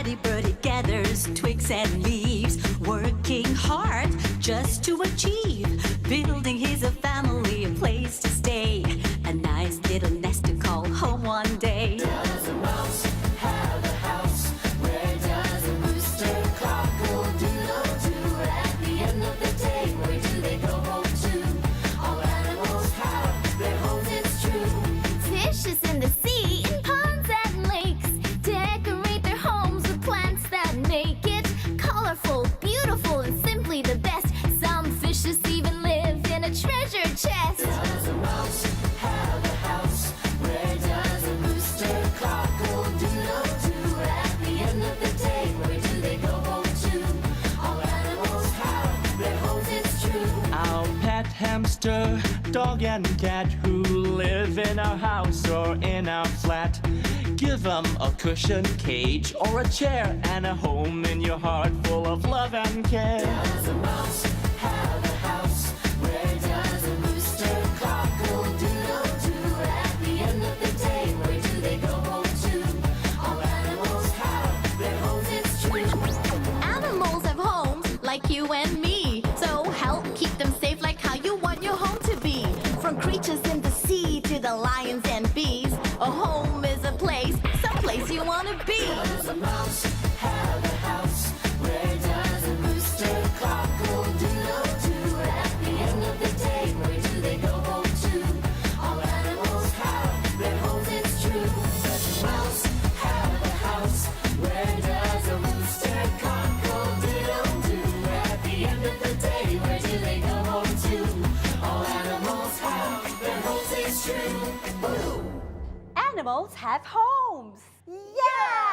early bird he gathers twigs and leaves, working hard just to achieve, building his a family, a place to stay, a nice little nest to call home one day. Does a mouse have a house? Where does a rooster cockle doodle-doo? At the end of the day, where do they go home to? All animals have their homes, it's true. Fishes in the sea, in ponds and lakes, decorate their homes with plants that make it colorful, beautiful, and simply the best. Some fishes even live in a treasure chest. Does a mouse have a house? Where does a rooster cockle doodle-doo? At the end of the day, where do they go home to? All animals have their homes, it's true. Our pet hamster, dog and cat who live in our house or in our flat. Give them a cushion, cage, or a chair, and a home in your heart full of love and care. Does a mouse have a house? Where does a rooster cockle doodle-doo? At the end of the day, where do they go home to? All animals have their homes, it's true. Animals have homes like you and me, so help keep them safe like how you want your home to be. From creatures in the sea to the lions and bees, a home is a place, someplace you want to be. Does a mouse have a house? Where does a rooster cockle doodle-doo? At the end of the day, where do they go home to? All animals have their homes, it's true. Does a mouse have a house? Where does a rooster cockle doodle-doo? At the end of the day, where do they go home to? All animals have their homes, it's true. Woo! Animals have homes. Yeah!